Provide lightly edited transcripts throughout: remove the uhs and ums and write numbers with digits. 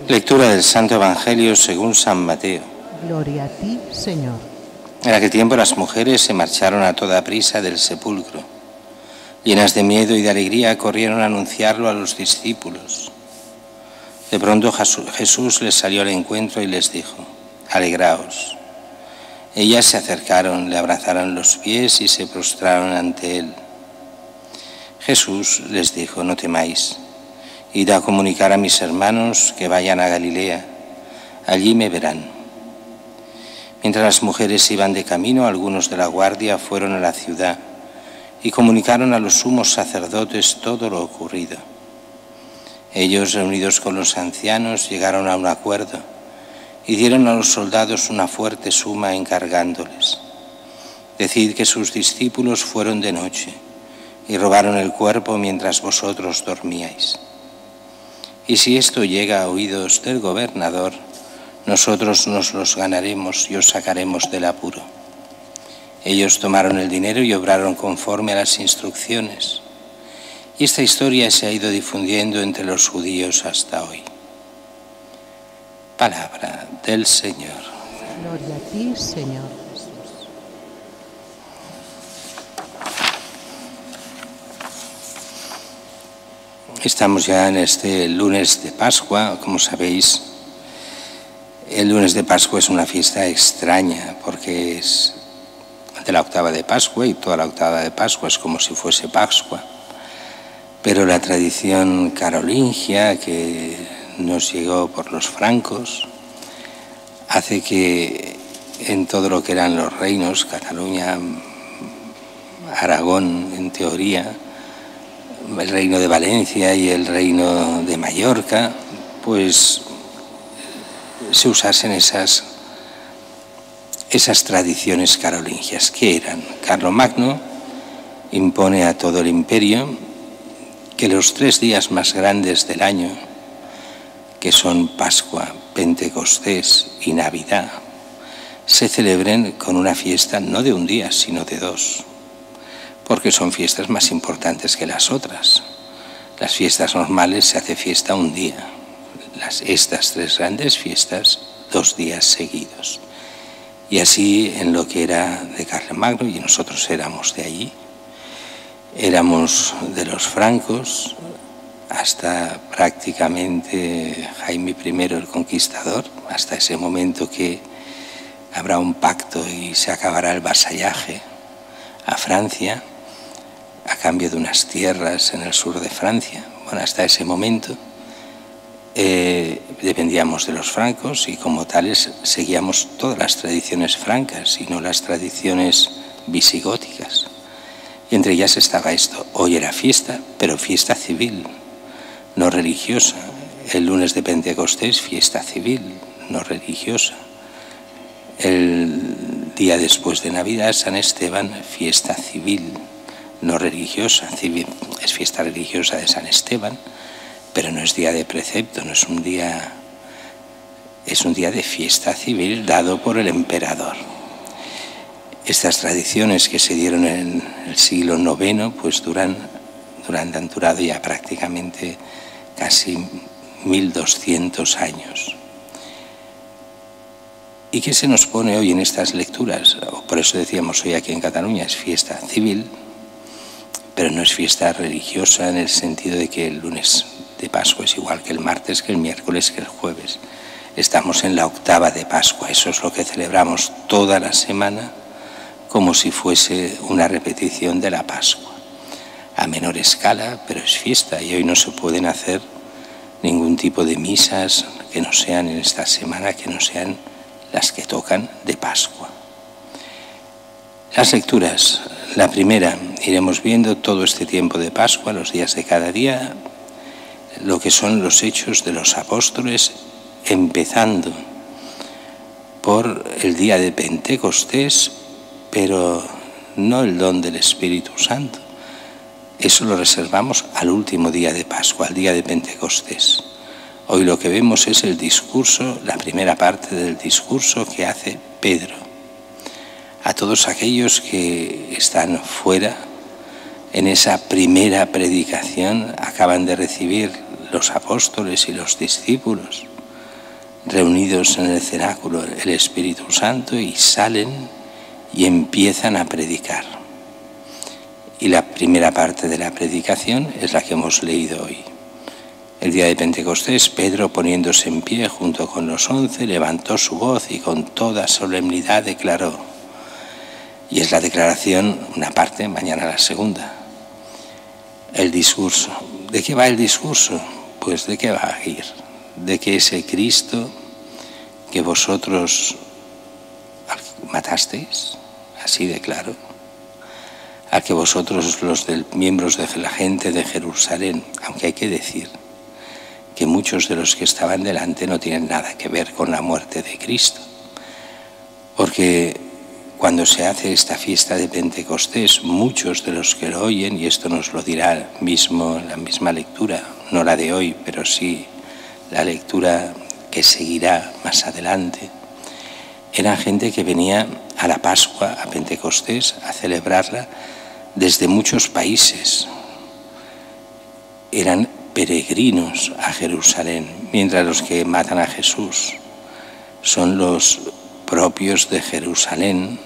Lectura del Santo Evangelio según San Mateo. Gloria a ti, Señor. En aquel tiempo las mujeres se marcharon a toda prisa del sepulcro. Llenas de miedo y de alegría corrieron a anunciarlo a los discípulos. De pronto Jesús les salió al encuentro y les dijo: alegraos. Ellas se acercaron, le abrazaron los pies y se prostraron ante él. Jesús les dijo: no temáis. Id a comunicar a mis hermanos que vayan a Galilea, allí me verán. Mientras las mujeres iban de camino, algunos de la guardia fueron a la ciudad y comunicaron a los sumos sacerdotes todo lo ocurrido. Ellos, reunidos con los ancianos, llegaron a un acuerdo y dieron a los soldados una fuerte suma encargándoles: decid que sus discípulos fueron de noche y robaron el cuerpo mientras vosotros dormíais. Y si esto llega a oídos del gobernador, nosotros nos los ganaremos y os sacaremos del apuro. Ellos tomaron el dinero y obraron conforme a las instrucciones. Y esta historia se ha ido difundiendo entre los judíos hasta hoy. Palabra del Señor. Gloria a ti, Señor. Estamos ya en este lunes de Pascua. Como sabéis, el lunes de Pascua es una fiesta extraña porque es de la octava de Pascua y toda la octava de Pascua es como si fuese Pascua. Pero la tradición carolingia que nos llegó por los francos hace que en todo lo que eran los reinos, Cataluña, Aragón en teoría, el reino de Valencia y el reino de Mallorca, pues se usasen esas tradiciones carolingias. ¿Qué eran? Carlomagno impone a todo el imperio que los 3 días más grandes del año, que son Pascua, Pentecostés y Navidad, se celebren con una fiesta no de un día, sino de 2. Porque son fiestas más importantes que las otras. Las fiestas normales se hace fiesta un día. Estas 3 grandes fiestas, 2 días seguidos. Y así en lo que era de Carlomagno, y nosotros éramos de allí, éramos de los francos hasta prácticamente Jaime I el Conquistador, hasta ese momento que habrá un pacto y se acabará el vasallaje a Francia a cambio de unas tierras en el sur de Francia. Bueno, hasta ese momento dependíamos de los francos y como tales seguíamos todas las tradiciones francas y no las tradiciones visigóticas. Y entre ellas estaba esto. Hoy era fiesta, pero fiesta civil, no religiosa. El lunes de Pentecostés, fiesta civil, no religiosa. El día después de Navidad, San Esteban, fiesta civil, no religiosa. Civil, es fiesta religiosa de San Esteban, pero no es día de precepto, no es un día, es un día de fiesta civil dado por el emperador. Estas tradiciones que se dieron en el siglo IX, pues han durado ya prácticamente casi 1200 años. ¿Y qué se nos pone hoy en estas lecturas? Por eso decíamos hoy aquí en Cataluña es fiesta civil, pero no es fiesta religiosa en el sentido de que el lunes de Pascua es igual que el martes, que el miércoles, que el jueves. Estamos en la octava de Pascua, eso es lo que celebramos toda la semana como si fuese una repetición de la Pascua. A menor escala, pero es fiesta y hoy no se pueden hacer ningún tipo de misas que no sean en esta semana, que no sean las que tocan de Pascua. Las lecturas. La primera, iremos viendo todo este tiempo de Pascua, los días de cada día, lo que son los hechos de los apóstoles, empezando por el día de Pentecostés, pero no el don del Espíritu Santo. Eso lo reservamos al último día de Pascua, al día de Pentecostés. Hoy lo que vemos es el discurso, la primera parte del discurso que hace Pedro a todos aquellos que están fuera. En esa primera predicación acaban de recibir los apóstoles y los discípulos reunidos en el cenáculo el Espíritu Santo y salen y empiezan a predicar. Y la primera parte de la predicación es la que hemos leído hoy. El día de Pentecostés, Pedro, poniéndose en pie junto con los 11, levantó su voz y con toda solemnidad declaró. Y es la declaración, una parte, mañana la segunda. El discurso. ¿De qué va el discurso? Pues de qué va a ir. De que ese Cristo que vosotros matasteis, así de claro, al que vosotros los miembros de la gente de Jerusalén, aunque hay que decir que muchos de los que estaban delante no tienen nada que ver con la muerte de Cristo, porque cuando se hace esta fiesta de Pentecostés, muchos de los que lo oyen, y esto nos lo dirá mismo la misma lectura, no la de hoy, pero sí la lectura que seguirá más adelante, eran gente que venía a la Pascua, a Pentecostés, a celebrarla desde muchos países. Eran peregrinos a Jerusalén, mientras los que matan a Jesús son los propios de Jerusalén,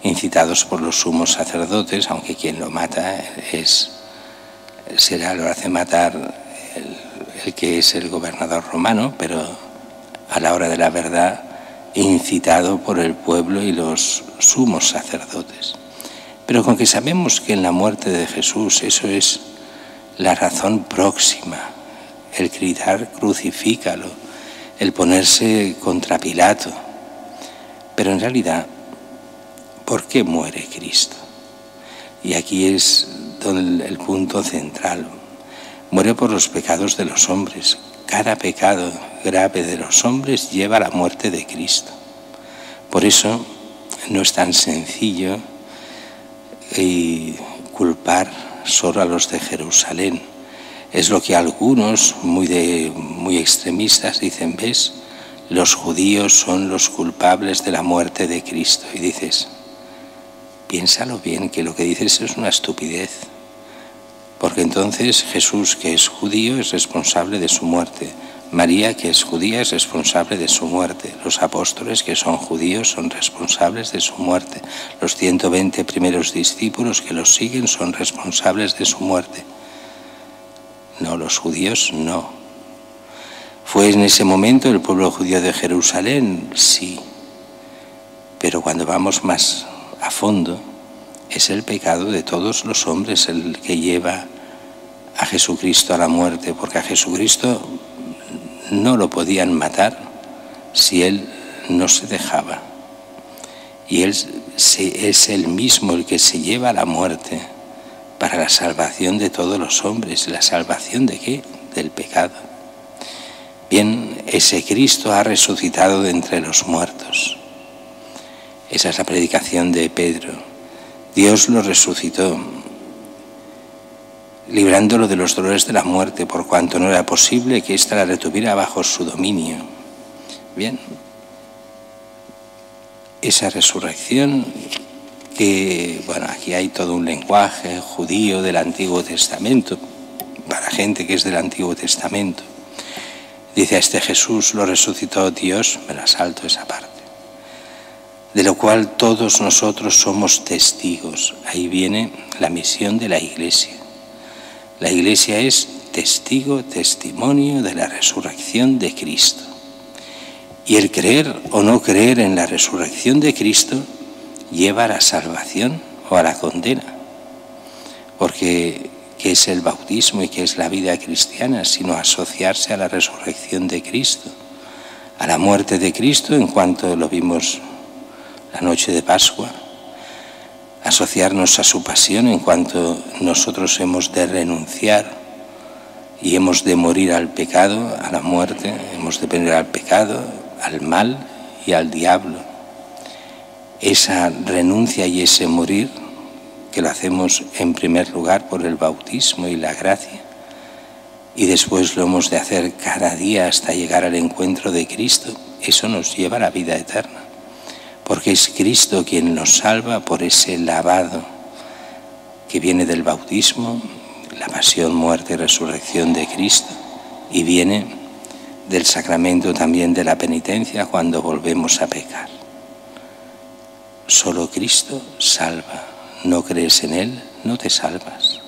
incitados por los sumos sacerdotes, aunque quien lo mata lo hace matar el que es el gobernador romano, pero a la hora de la verdad incitado por el pueblo y los sumos sacerdotes. Pero con que sabemos que en la muerte de Jesús eso es la razón próxima, el gritar crucifícalo, el ponerse contra Pilato. Pero en realidad, ¿por qué muere Cristo? Y aquí es el punto central. Muere por los pecados de los hombres. Cada pecado grave de los hombres lleva a la muerte de Cristo. Por eso no es tan sencillo culpar solo a los de Jerusalén. Es lo que algunos muy extremistas dicen, ¿ves? Los judíos son los culpables de la muerte de Cristo. Y dices, piénsalo bien, que lo que dices es una estupidez. Porque entonces Jesús, que es judío, es responsable de su muerte. María, que es judía, es responsable de su muerte. Los apóstoles, que son judíos, son responsables de su muerte. Los 120 primeros discípulos que los siguen son responsables de su muerte. No, los judíos no. ¿Fue en ese momento el pueblo judío de Jerusalén? Sí. Pero cuando vamos más a fondo, es el pecado de todos los hombres el que lleva a Jesucristo a la muerte, porque a Jesucristo no lo podían matar si Él no se dejaba. Y Él es Él mismo el que se lleva a la muerte para la salvación de todos los hombres. ¿La salvación de qué? Del pecado. Bien, ese Cristo ha resucitado de entre los muertos. Esa es la predicación de Pedro. Dios lo resucitó, librándolo de los dolores de la muerte, por cuanto no era posible que ésta la retuviera bajo su dominio. Bien, esa resurrección que, bueno, aquí hay todo un lenguaje judío del Antiguo Testamento, para gente que es del Antiguo Testamento. Dice, a este Jesús lo resucitó Dios, me la salto esa parte, de lo cual todos nosotros somos testigos. Ahí viene la misión de la Iglesia. La Iglesia es testigo, testimonio de la resurrección de Cristo. Y el creer o no creer en la resurrección de Cristo lleva a la salvación o a la condena. Porque ¿qué es el bautismo y qué es la vida cristiana? Sino asociarse a la resurrección de Cristo, a la muerte de Cristo, en cuanto lo vimos la noche de Pascua, asociarnos a su pasión en cuanto nosotros hemos de renunciar y hemos de morir al pecado, a la muerte, hemos de venir al pecado, al mal y al diablo. Esa renuncia y ese morir, que lo hacemos en primer lugar por el bautismo y la gracia, y después lo hemos de hacer cada día hasta llegar al encuentro de Cristo, eso nos lleva a la vida eterna. Porque es Cristo quien nos salva por ese lavado que viene del bautismo, la pasión, muerte y resurrección de Cristo, y viene del sacramento también de la penitencia cuando volvemos a pecar. Solo Cristo salva. No crees en Él, no te salvas.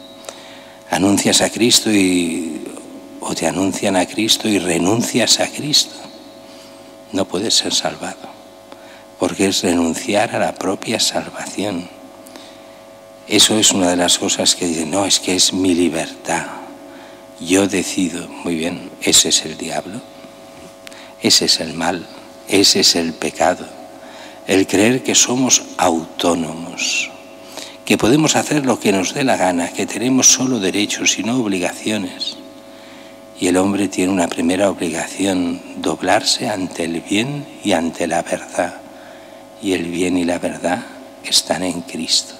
Anuncias a Cristo o te anuncian a Cristo y renuncias a Cristo. No puedes ser salvado, porque es renunciar a la propia salvación. Eso es una de las cosas que dicen, no, es que es mi libertad. Yo decido. Muy bien, ese es el diablo, ese es el mal, ese es el pecado. El creer que somos autónomos, que podemos hacer lo que nos dé la gana, que tenemos solo derechos y no obligaciones. Y el hombre tiene una primera obligación, doblarse ante el bien y ante la verdad. Y el bien y la verdad están en Cristo.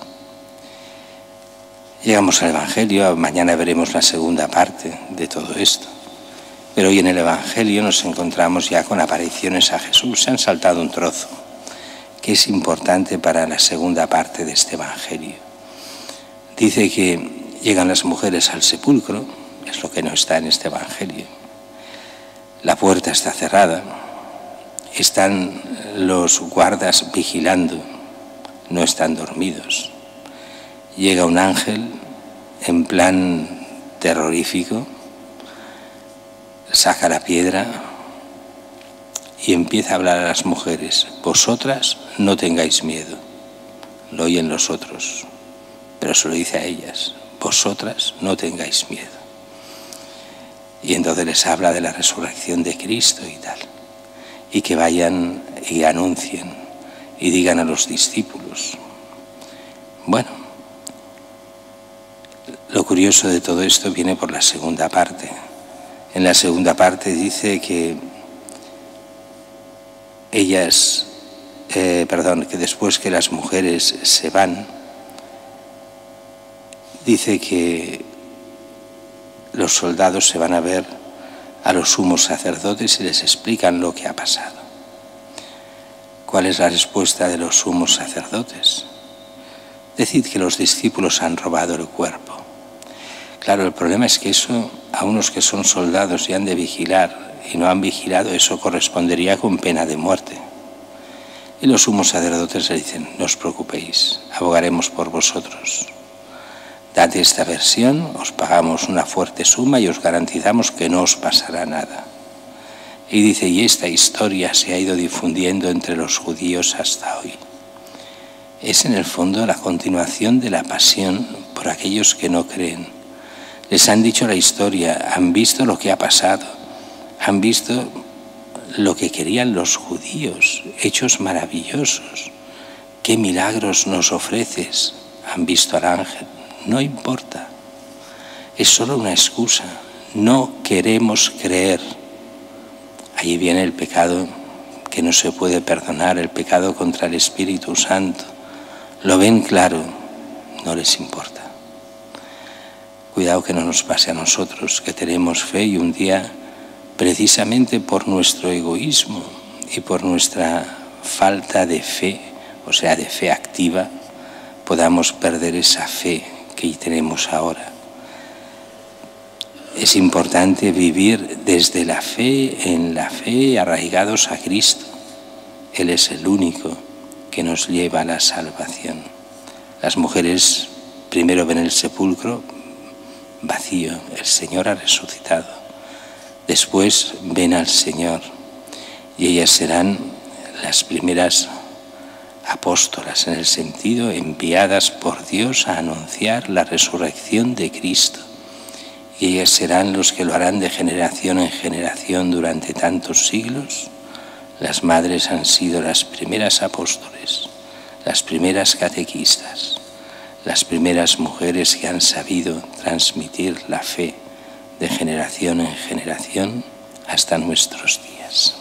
Llegamos al Evangelio, mañana veremos la segunda parte de todo esto. Pero hoy en el Evangelio nos encontramos ya con apariciones a Jesús. Se han saltado un trozo que es importante para la segunda parte de este Evangelio. Dice que llegan las mujeres al sepulcro, es lo que no está en este Evangelio. La puerta está cerrada, están los guardas vigilando, no están dormidos. Llega un ángel en plan terrorífico, saca la piedra y empieza a hablar a las mujeres. Vosotras no tengáis miedo. Lo oyen los otros, pero se lo dice a ellas. Vosotras no tengáis miedo. Y entonces les habla de la resurrección de Cristo y tal. Y que vayan y anuncien y digan a los discípulos. Bueno, lo curioso de todo esto viene por la segunda parte. En la segunda parte dice que que después que las mujeres se van, dice que los soldados se van a ver a los sumos sacerdotes y les explican lo que ha pasado. ¿Cuál es la respuesta de los sumos sacerdotes? Decid que los discípulos han robado el cuerpo. Claro, el problema es que eso, a unos que son soldados y han de vigilar y no han vigilado, eso correspondería con pena de muerte. Y los sumos sacerdotes le dicen, no os preocupéis, abogaremos por vosotros. Dad esta versión, os pagamos una fuerte suma y os garantizamos que no os pasará nada. Y dice, y esta historia se ha ido difundiendo entre los judíos hasta hoy. Es en el fondo la continuación de la pasión por aquellos que no creen. Les han dicho la historia, han visto lo que ha pasado, han visto lo que querían los judíos, hechos maravillosos. ¿Qué milagros nos ofreces? Han visto al ángel. No importa, es solo una excusa. No queremos creer. Allí viene el pecado que no se puede perdonar, el pecado contra el Espíritu Santo. Lo ven claro, no les importa. Cuidado que no nos pase a nosotros, que tenemos fe y un día, precisamente por nuestro egoísmo y por nuestra falta de fe, o sea, de fe activa, podamos perder esa fe que tenemos ahora. Es importante vivir desde la fe, en la fe, arraigados a Cristo. Él es el único que nos lleva a la salvación. Las mujeres primero ven el sepulcro vacío, el Señor ha resucitado. Después ven al Señor y ellas serán las primeras apóstolas, en el sentido enviadas por Dios a anunciar la resurrección de Cristo. Y ellas serán los que lo harán de generación en generación durante tantos siglos. Las madres han sido las primeras apóstoles, las primeras catequistas, las primeras mujeres que han sabido transmitir la fe de generación en generación hasta nuestros días.